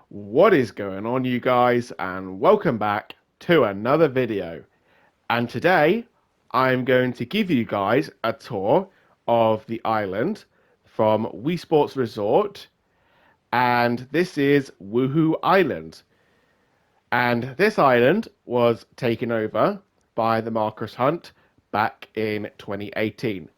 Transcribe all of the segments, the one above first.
What is going on, you guys, and welcome back to another video. And today I'm going to give you guys a tour of the island from Wii Sports Resort, and this is Wuhu Island. And this island was taken over by the Marcurous hunt back in 2018.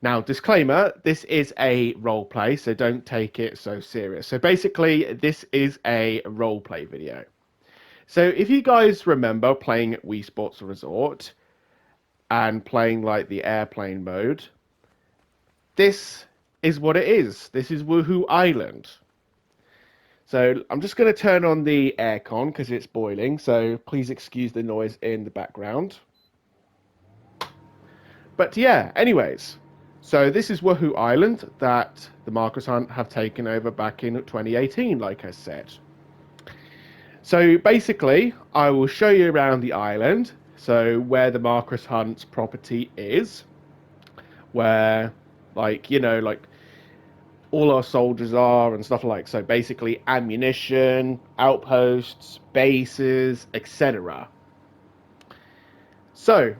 Now, disclaimer, this is a role play, so don't take it so serious. So basically, this is a role play video. So if you guys remember playing Wii Sports Resort and playing like the airplane mode, this is what it is. This is Wuhu Island. So I'm just going to turn on the aircon because it's boiling, so please excuse the noise in the background. But yeah, anyways, so this is Wuhu Island that the Marcurous hunt have taken over back in 2018, like I said. So basically, I will show you around the island, so where the Marcurous hunt's property is, where, like all our soldiers are and stuff like so. Basically, ammunition, outposts, bases, etc. So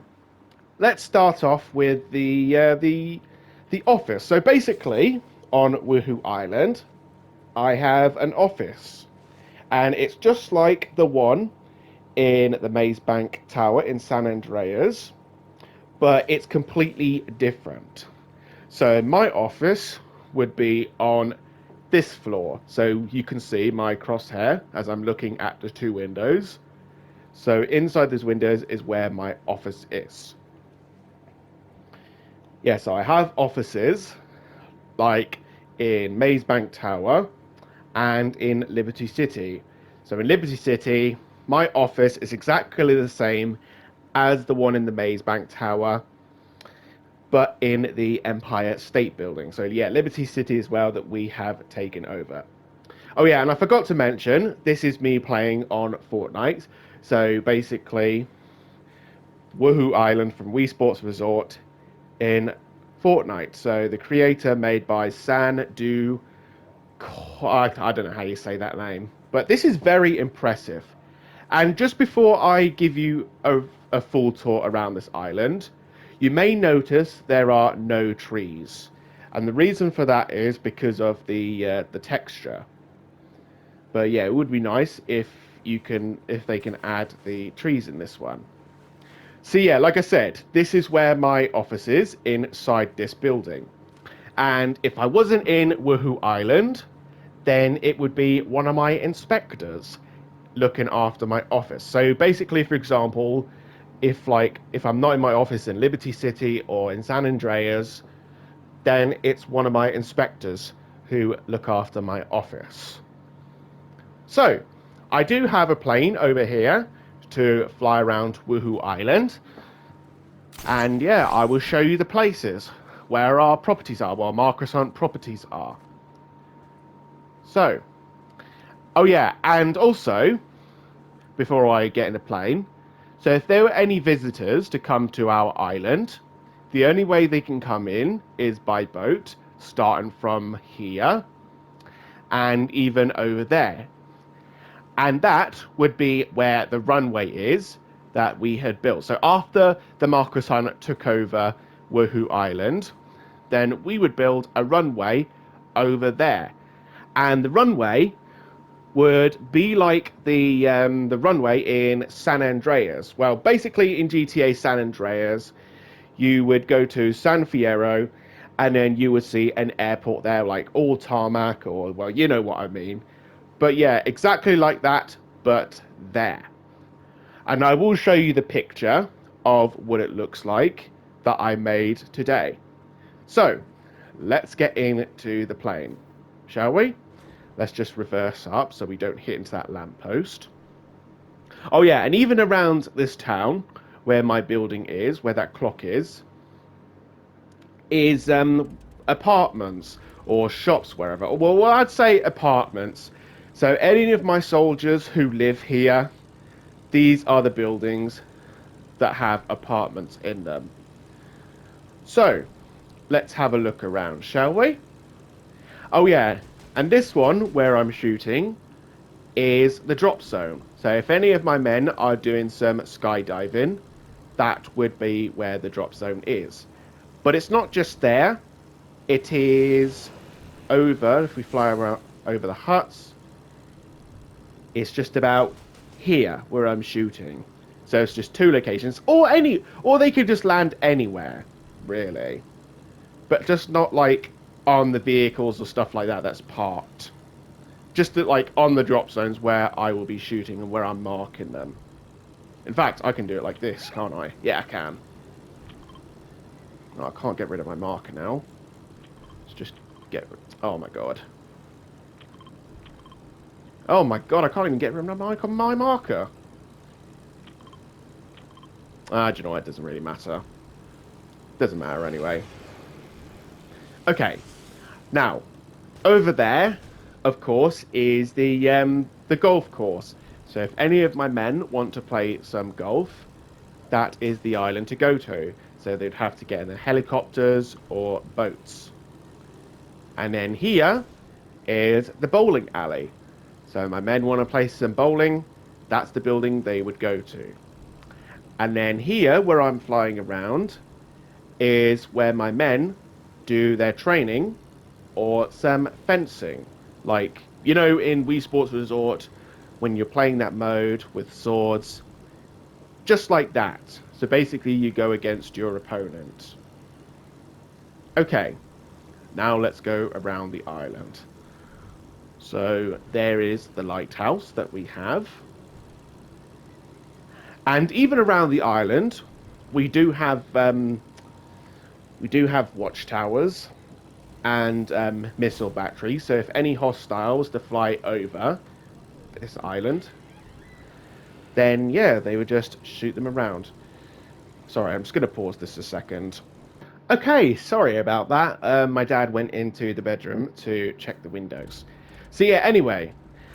let's start off with the office. So basically, on Wuhu Island, I have an office, and it's just like the one in the Maze Bank Tower in San Andreas, but it's completely different. So my office would be on this floor. So you can see my crosshair as I'm looking at the two windows. So inside those windows is where my office is. Yeah, so I have offices like in Maze Bank Tower and in Liberty City. So in Liberty City, my office is exactly the same as the one in the Maze Bank Tower, but in the Empire State Building. So yeah, Liberty City as well that we have taken over. Oh yeah, and I forgot to mention, this is me playing on Fortnite. So basically, Wuhu Island from Wii Sports Resort in Fortnite. So the creator made by San I don't know how you say that name, but this is very impressive. And just before I give you a full tour around this island, you may notice there are no trees, and the reason for that is because of the texture. But yeah, it would be nice if they can add the trees in this one. So yeah, like I said, this is where my office is inside this building. And if I wasn't in Wuhu Island, then it would be one of my inspectors looking after my office. So basically, for example, if I'm not in my office in Liberty City or in San Andreas, then it's one of my inspectors who look after my office. So I do have a plane over here to fly around Wuhu Island, and yeah, I will show you the places where our properties are, where Marcurous hunt properties are. So, oh yeah, and also, before I get in the plane, so if there were any visitors to come to our island, the only way they can come in is by boat, starting from here, and even over there. And that would be where the runway is that we had built. So after the Marcurous hunt took over Wuhu Island, then we would build a runway over there. And the runway would be like the runway in San Andreas. Well, basically in GTA San Andreas, you would go to San Fierro, and then you would see an airport there, like all tarmac, or well, you know what I mean. But yeah, exactly like that, but there. And I will show you the picture of what it looks like that I made today. So, let's get into the plane, shall we? Let's just reverse up so we don't hit into that lamppost. Oh yeah, and even around this town, where my building is, where that clock is apartments or shops, wherever. Well, I'd say apartments. So any of my soldiers who live here, these are the buildings that have apartments in them. So, let's have a look around, shall we? Oh yeah, and this one where I'm shooting is the drop zone. So if any of my men are doing some skydiving, that would be where the drop zone is. But it's not just there. It is over, if we fly around over the huts, it's just about here where I'm shooting. So it's just two locations, or they could just land anywhere, really. But just not like on the vehicles or stuff like that that's parked. Just like on the drop zones where I will be shooting and where I'm marking them. In fact, I can do it like this, can't I? Yeah, I can. Oh, I can't get rid of my marker now. Let's just get... Oh my god. Oh my god, I can't even get rid of my marker. Do you know what? It doesn't really matter. Doesn't matter anyway. Okay. Now, over there, of course, is the golf course. So if any of my men want to play some golf, that is the island to go to. So they'd have to get in the helicopters or boats. And then here is the bowling alley. So my men want to play some bowling, that's the building they would go to. And then here, where I'm flying around, is where my men do their training or some fencing. Like, you know, in Wii Sports Resort, when you're playing that mode with swords, just like that. So basically, you go against your opponent. Okay, now let's go around the island. So there is the lighthouse that we have. And even around the island, we do have watchtowers and missile batteries. So if any hostile was to fly over this island, then yeah, they would just shoot them around. Sorry, I'm just going to pause this a second. Okay, sorry about that. My dad went into the bedroom to check the windows. So yeah, anyway,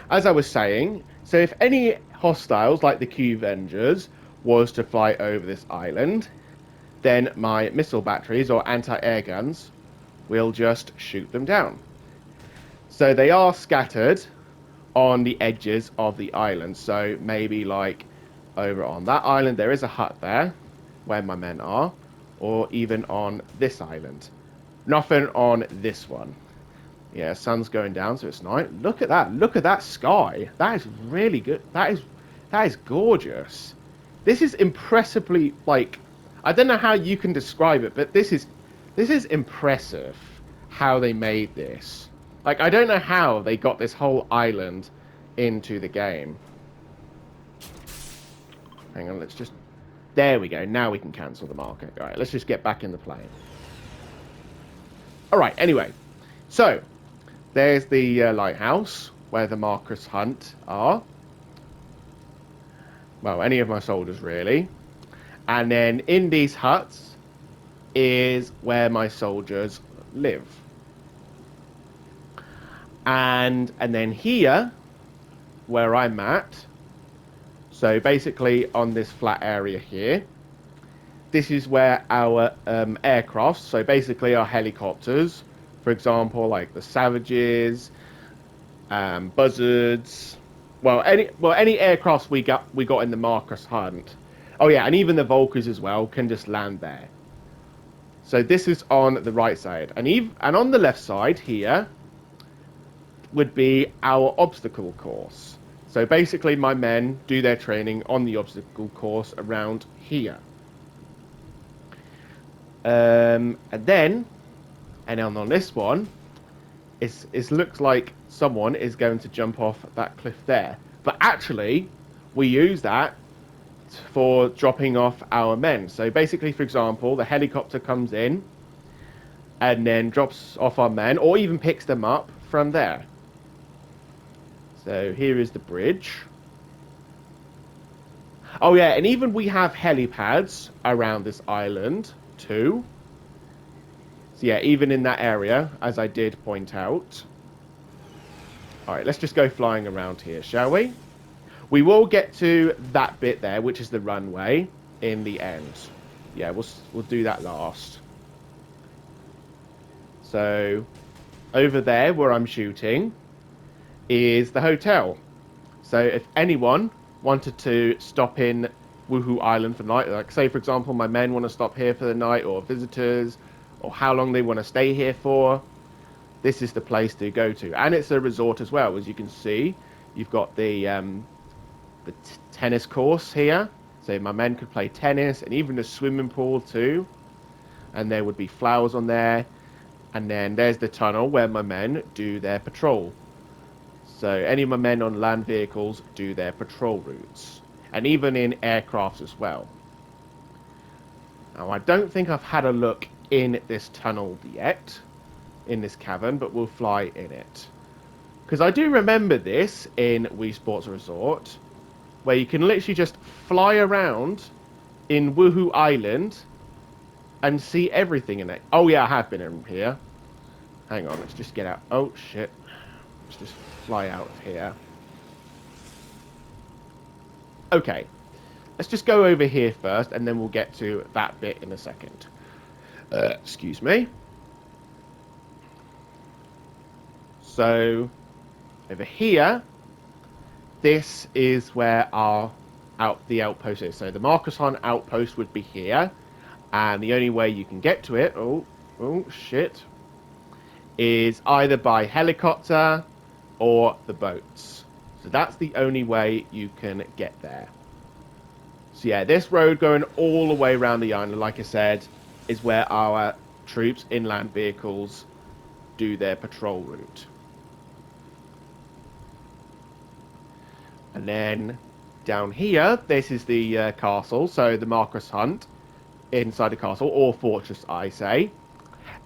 as I was saying, so if any hostiles like the Q-Vengers was to fly over this island, then my missile batteries or anti-air guns will just shoot them down. So they are scattered on the edges of the island. So maybe like over on that island, there is a hut there where my men are, or even on this island. Nothing on this one. Yeah, sun's going down, so it's night. Look at that. Look at that sky. That is really good. That is gorgeous. This is impressively, like, I don't know how you can describe it, but this is impressive how they made this. Like, I don't know how they got this whole island into the game. Hang on, let's just... There we go. Now we can cancel the marker. All right, let's just get back in the plane. All right, anyway. So, there's the lighthouse where the Marcurous hunt are. Well, any of my soldiers, really. And then in these huts is where my soldiers live. And then here, where I'm at, so basically on this flat area here, this is where our aircraft, so basically our helicopters, for example, like the Savages, Buzzards, any aircraft we got in the Marcurous hunt. Oh yeah, and even the Volkers as well can just land there. So this is on the right side, and on the left side here would be our obstacle course. So basically my men do their training on the obstacle course around here. And then on this one, it looks like someone is going to jump off that cliff there. But actually, we use that for dropping off our men. So basically, for example, the helicopter comes in and then drops off our men, or even picks them up from there. So here is the bridge. Oh yeah, and even we have helipads around this island too. So yeah, even in that area, as I did point out. Alright, let's just go flying around here, shall we? We will get to that bit there, which is the runway, in the end. Yeah, we'll do that last. So, over there, where I'm shooting, is the hotel. So if anyone wanted to stop in Wuhu Island for the night, like say for example my men want to stop here for the night, or visitors, or how long they want to stay here for, this is the place to go to. And it's a resort as well, as you can see. You've got the tennis course here, so my men could play tennis, and even a swimming pool too. And there would be flowers on there. And then there's the tunnel where my men do their patrol. So any of my men on land vehicles do their patrol routes, and even in aircrafts as well. Now I don't think I've had a look in this tunnel yet, in this cavern, but we'll fly in it. Because I do remember this in Wii Sports Resort, where you can literally just fly around in Wuhu Island and see everything in it. Oh yeah, I have been in here. Hang on, let's just get out. Oh shit. Let's just fly out of here. Okay. Let's just go over here first, and then we'll get to that bit in a second. Excuse me. So, over here, this is where the outpost is. So the Marcurous outpost would be here, and the only way you can get to it, oh shit, is either by helicopter or the boats. So that's the only way you can get there. So yeah, this road going all the way around the island, like I said, is where our troops in land vehicles do their patrol route. And then down here, this is the castle, so the Marcurous Hunt inside the castle, or fortress I say.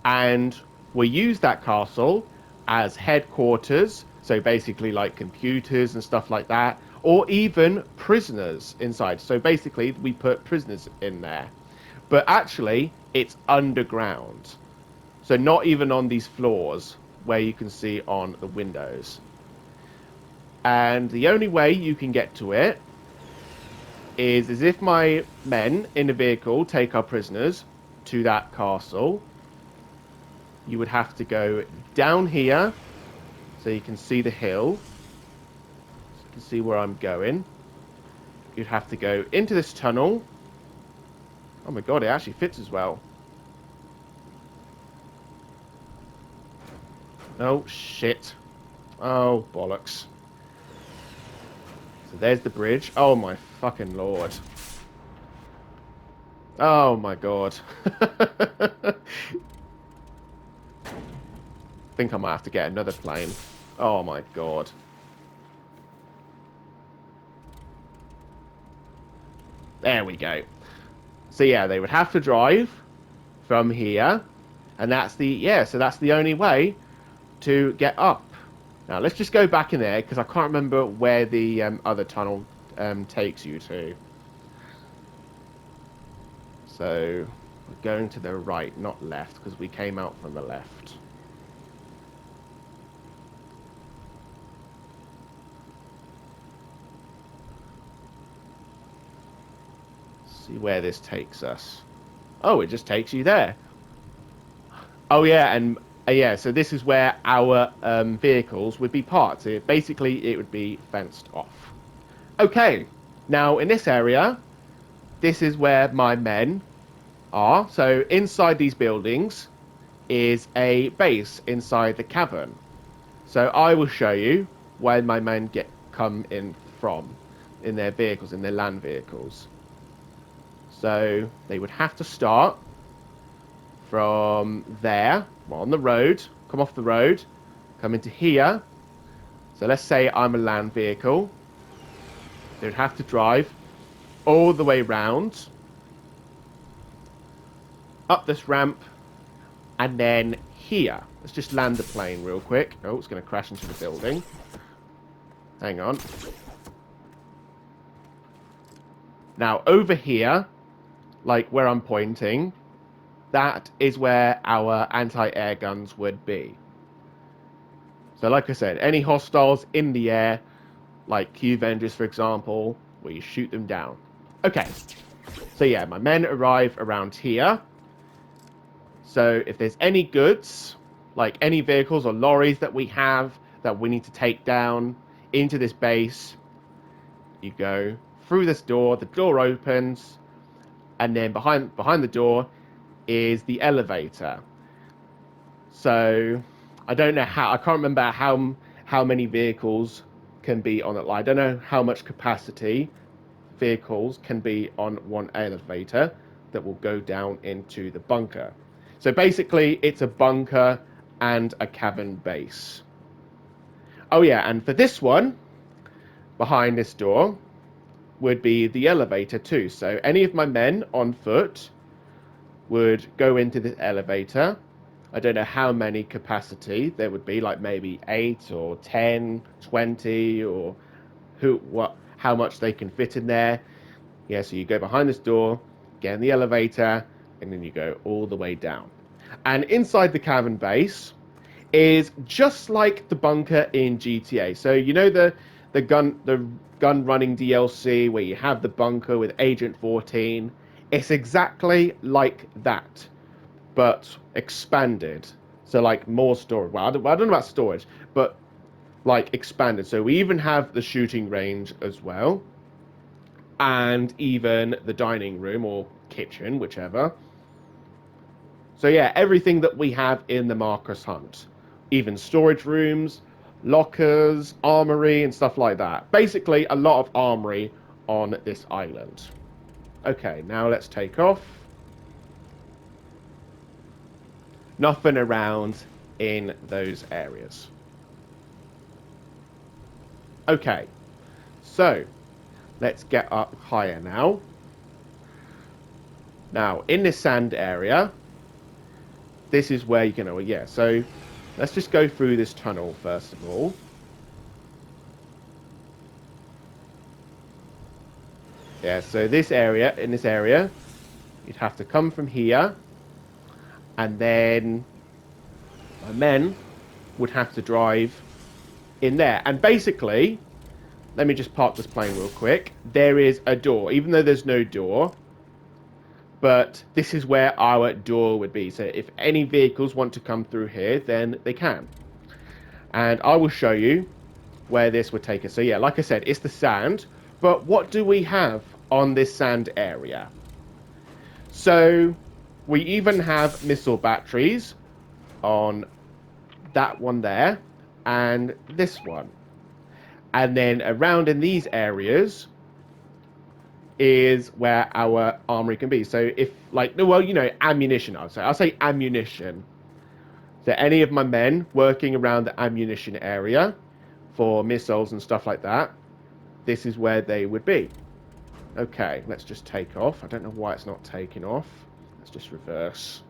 And we use that castle as headquarters, so basically like computers and stuff like that, or even prisoners inside. So basically we put prisoners in there. But actually, it's underground. So not even on these floors where you can see on the windows. And the only way you can get to it is as if my men in the vehicle take our prisoners to that castle. You would have to go down here so you can see the hill. So you can see where I'm going. You'd have to go into this tunnel. Oh my god, it actually fits as well. Oh shit. Oh bollocks. So there's the bridge. Oh my fucking lord. Oh my god. I think I might have to get another plane. Oh my god. There we go. So yeah, they would have to drive from here. And that's so that's the only way to get up. Now let's just go back in there, because I can't remember where the other tunnel takes you to. So we're going to the right, not left, because we came out from the left. See where this takes us. Oh, it just takes you there. Oh yeah, and yeah, so this is where our vehicles would be parked. So basically, it would be fenced off. Okay, now in this area, this is where my men are. So inside these buildings is a base inside the cavern. So I will show you where my men come in from, in their vehicles, in their land vehicles. So they would have to start from there, on the road, come off the road, come into here. So let's say I'm a land vehicle. They would have to drive all the way round, up this ramp, and then here. Let's just land the plane real quick. Oh, it's going to crash into the building. Hang on. Now, over here, like where I'm pointing, that is where our anti-air guns would be. So like I said, any hostiles in the air, like Q-Vengers for example, we shoot them down. Okay, so yeah, my men arrive around here. So if there's any goods, like any vehicles or lorries that we have that we need to take down into this base, you go through this door, the door opens, and then behind the door is the elevator. So I don't know how, I can't remember how many vehicles can be on it. I don't know how much capacity vehicles can be on one elevator that will go down into the bunker. So basically it's a bunker and a cabin base. Oh yeah, and for this one, behind this door would be the elevator too. So any of my men on foot would go into this elevator. I don't know how many capacity there would be, like maybe 8 or 10, 20, or how much they can fit in there. Yeah, so you go behind this door, get in the elevator, and then you go all the way down. And inside the cabin base is just like the bunker in GTA. So you know the gun running DLC where you have the bunker with Agent 14. It's exactly like that, but expanded. So like more storage. Well, I don't know about storage, but like expanded. So we even have the shooting range as well, and even the dining room or kitchen, whichever. So yeah, everything that we have in the Marcus Hunt, even storage rooms, lockers, armory, and stuff like that. Basically, a lot of armory on this island. Okay, now let's take off. Nothing around in those areas. Okay, so let's get up higher now. Now, in this sand area, this is where you're gonna, yeah, so let's just go through this tunnel first of all. Yeah, so in this area, you'd have to come from here, and then my men would have to drive in there. And basically, let me just park this plane real quick. There is a door, even though there's no door, but this is where our door would be. So if any vehicles want to come through here, then they can. And I will show you where this would take us. So yeah, like I said, it's the sand, but what do we have on this sand area? So we even have missile batteries on that one there and this one. And then around in these areas is where our armory can be. So if like, well, you know, ammunition, I'll say ammunition. So any of my men working around the ammunition area for missiles and stuff like that, this is where they would be. Okay, let's just take off. I don't know why it's not taking off. Let's just reverse.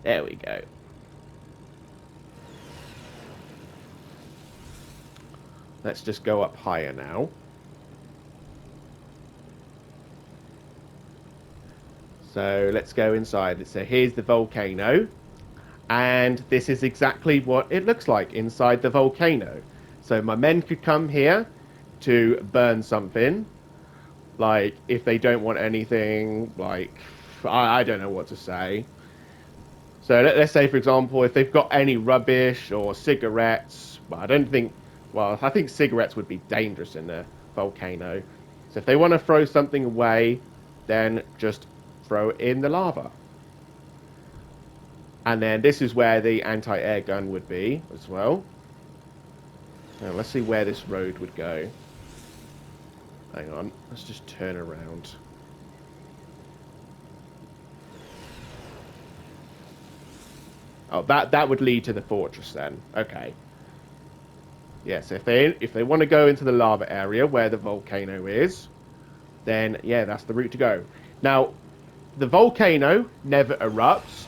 There we go. Let's just go up higher now. So let's go inside. So here's the volcano. And this is exactly what it looks like inside the volcano. So my men could come here to burn something. Like, if they don't want anything, like, I don't know what to say. So let's say, for example, if they've got any rubbish or cigarettes, well, I think cigarettes would be dangerous in the volcano. So if they want to throw something away, then just throw it in the lava. And then this is where the anti-air gun would be as well. Now let's see where this road would go. Hang on, let's just turn around. Oh, that would lead to the fortress then. Okay. Yes, if they want to go into the lava area where the volcano is, then yeah, that's the route to go. Now, the volcano never erupts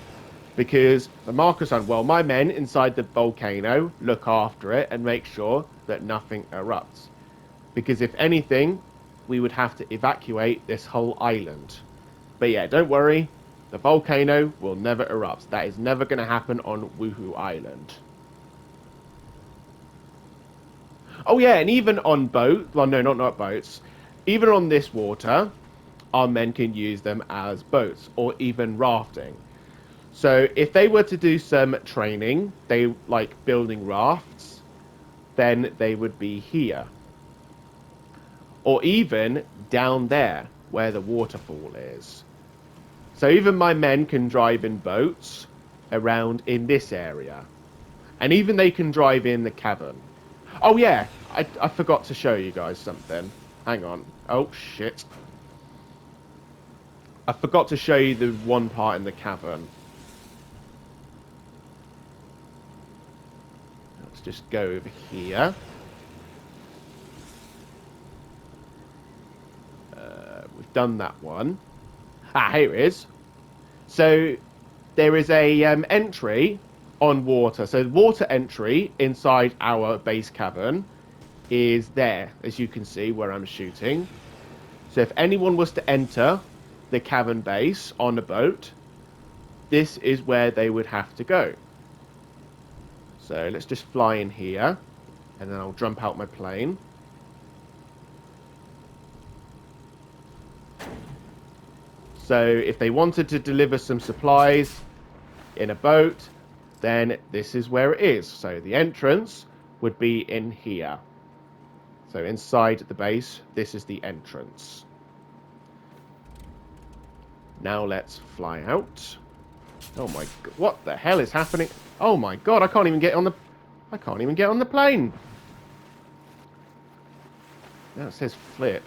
because the Marcus Sun, well, my men inside the volcano look after it and make sure that nothing erupts. Because if anything, we would have to evacuate this whole island. But yeah, don't worry, the volcano will never erupt. That is never going to happen on Wuhu Island. Oh yeah, and even on boats, well no, not boats, even on this water, our men can use them as boats or even rafting. So if they were to do some training, they like building rafts, then they would be here. Or even down there where the waterfall is. So even my men can drive in boats around in this area. And even they can drive in the cavern. Oh yeah, I forgot to show you guys something. Hang on. Oh shit. I forgot to show you the one part in the cavern. Let's just go over here. We've done that one. Ah, here it is. So there is a entry on water. So the water entry inside our base cavern is there, as you can see where I'm shooting. So if anyone was to enter the cavern base on a boat, this is where they would have to go. So let's just fly in here, and then I'll jump out my plane. So if they wanted to deliver some supplies in a boat, then this is where it is. So the entrance would be in here. So inside the base, this is the entrance. Now let's fly out. Oh my god, what the hell is happening? Oh my god, I can't even get on the plane. Now it says flip.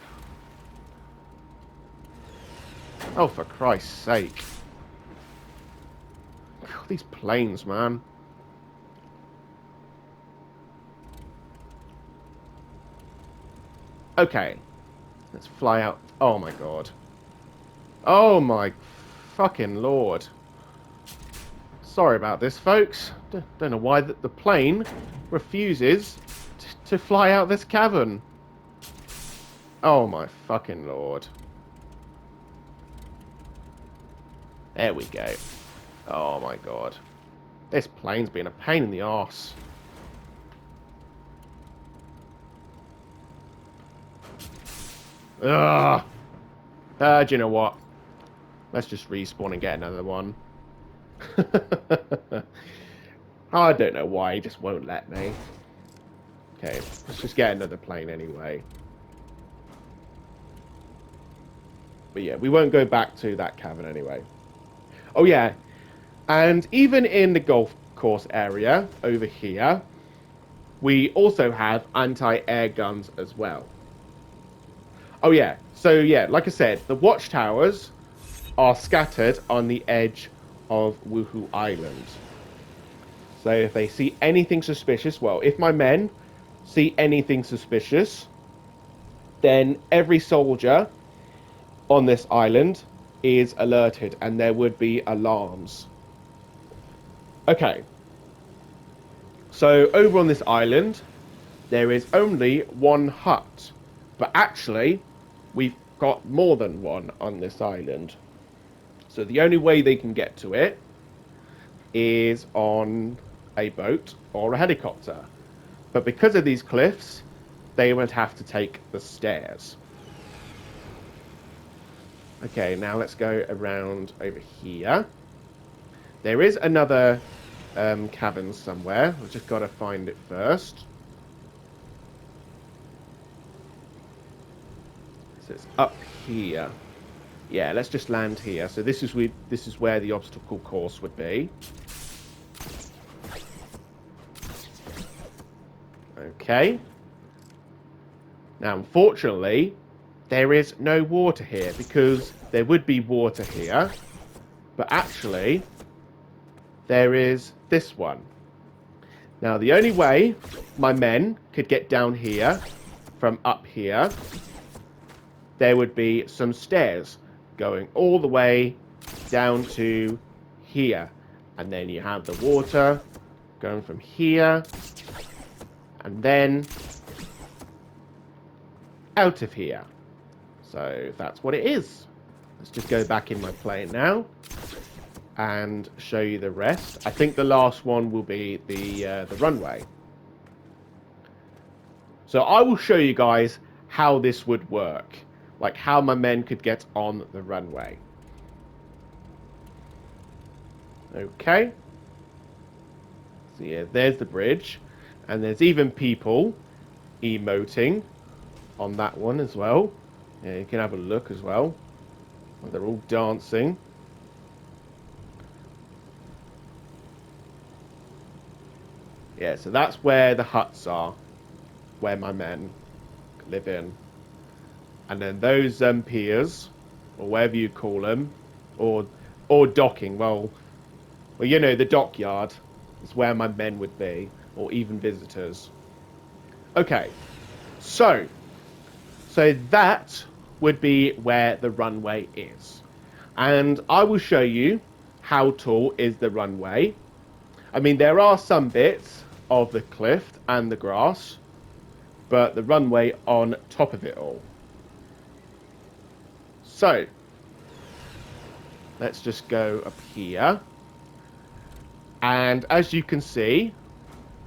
Oh, for Christ's sake. God, these planes, man. Okay. Let's fly out. Oh my god. Oh my fucking lord. Sorry about this, folks. Don't know why the plane refuses to fly out this cavern. Oh my fucking lord. There we go. Oh my god. This plane's been a pain in the arse. Ugh. Do you know what? Let's just respawn and get another one. I don't know why, he just won't let me. Okay, let's just get another plane anyway. But yeah, we won't go back to that cavern anyway. Oh yeah, and even in the golf course area over here, we also have anti-air guns as well. Oh yeah, so yeah, like I said, the watchtowers are scattered on the edge of Wuhu Island. So if they see anything suspicious, well, if my men see anything suspicious, then every soldier on this island is alerted and there would be alarms. Okay. So over on this island, there is only one hut. But actually, we've got more than one on this island. So the only way they can get to it is on a boat or a helicopter. But because of these cliffs, they would have to take the stairs. Okay, now let's go around over here. There is another cavern somewhere. I've just got to find it first. So it's up here. Yeah, let's just land here. So this is where the obstacle course would be. Okay. Now, unfortunately, there is no water here because there would be water here, but actually, there is this one. Now, the only way my men could get down here from up here, there would be some stairs going all the way down to here. And then you have the water going from here and then out of here. So that's what it is. Let's just go back in my plane now and show you the rest. I think the last one will be the runway. So I will show you guys how this would work, like how my men could get on the runway. Okay. So yeah, there's the bridge. And there's even people emoting on that one as well. Yeah, you can have a look as well. They're all dancing. Yeah, so that's where the huts are, where my men live in. And then those piers, or whatever you call them, or docking. Well, you know, the dockyard is where my men would be, or even visitors. Okay, so that would be where the runway is, and I will show you how tall is the runway. I mean, there are some bits of the cliff and the grass, but the runway on top of it all. So let's just go up here. And as you can see,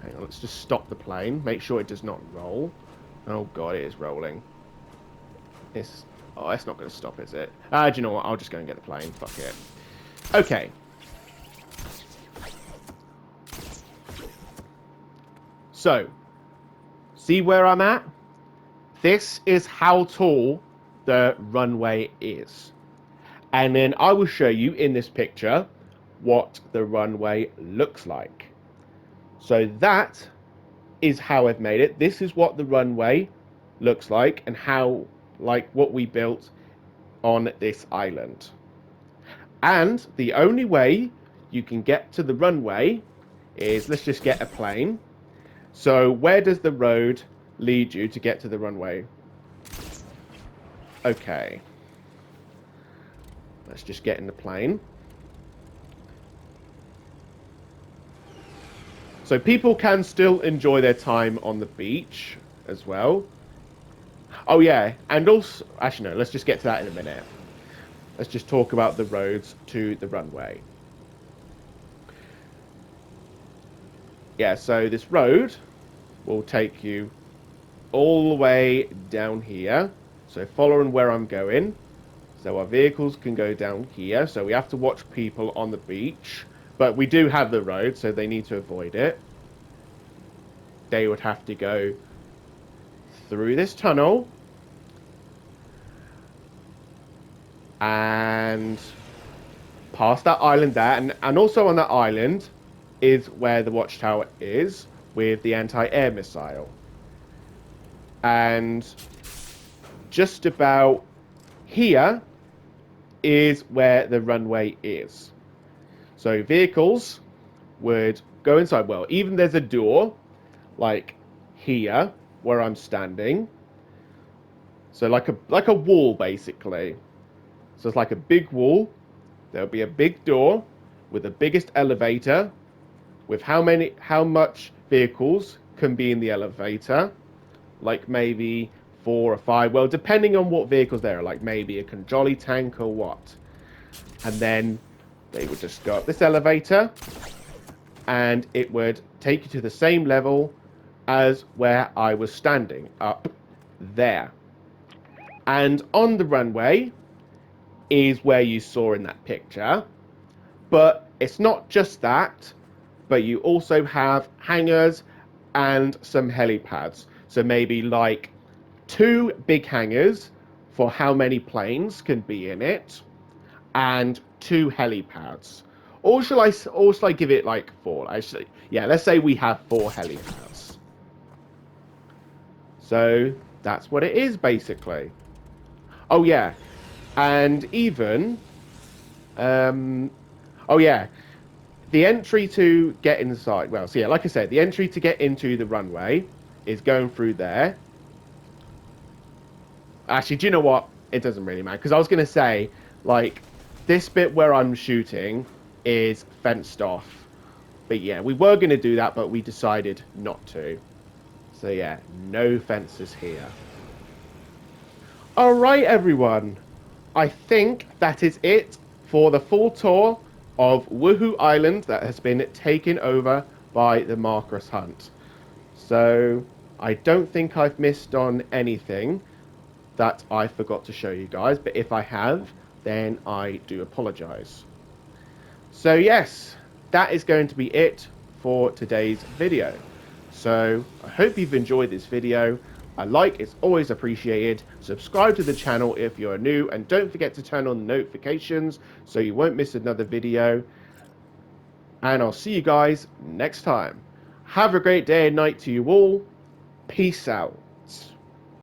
hang on, let's just stop the plane. Make sure it does not roll. Oh god, it is rolling. It's not going to stop, is it? Do you know what? I'll just go and get the plane. Fuck it. Okay. So, see where I'm at? This is how tall the runway is. And then I will show you in this picture what the runway looks like. So that is how I've made it. This is what the runway looks like and how, like, what we built on this island. And the only way you can get to the runway is, let's just get a plane. So where does the road lead you to get to the runway? Okay. Let's just get in the plane. So people can still enjoy their time on the beach as well. Oh yeah, and also, actually no, let's just get to that in a minute. Let's just talk about the roads to the runway. Yeah, so this road will take you all the way down here. So following where I'm going. So our vehicles can go down here. So we have to watch people on the beach. But we do have the road, so they need to avoid it. They would have to go through this tunnel. And past that island there. And also on that island is where the watchtower is with the anti-air missile. And just about here is where the runway is. So vehicles would go inside. Well, even there's a door like here where I'm standing. So like a wall basically. So it's like a big wall. There'll be a big door with the biggest elevator with how much vehicles can be in the elevator. Like maybe 4 or 5. Well, depending on what vehicles there are, like maybe a conjolly tank or what. And then they would just go up this elevator and it would take you to the same level as where I was standing, up there. And on the runway is where you saw in that picture. But it's not just that, but you also have hangars and some helipads. So maybe like 2 big hangars for how many planes can be in it, and 2 helipads. Or shall I give it like 4? Actually, yeah, let's say we have 4 helipads. So that's what it is basically. Oh yeah, and even oh yeah, the entry to get inside. Well, so yeah, like I said, the entry to get into the runway is going through there. Actually, do you know what? It doesn't really matter. Because I was going to say, like, this bit where I'm shooting is fenced off. But yeah, we were going to do that, but we decided not to. So yeah, no fences here. Alright, everyone. I think that is it for the full tour of Wuhu Island that has been taken over by the Marcurous hunt. So, I don't think I've missed on anything that I forgot to show you guys, but if I have, then I do apologize. So yes, that is going to be it for today's video. So I hope you've enjoyed this video. A like is always appreciated. Subscribe to the channel if you're new, and don't forget to turn on the notifications so you won't miss another video. And I'll see you guys next time. Have a great day and night to you all. Peace out.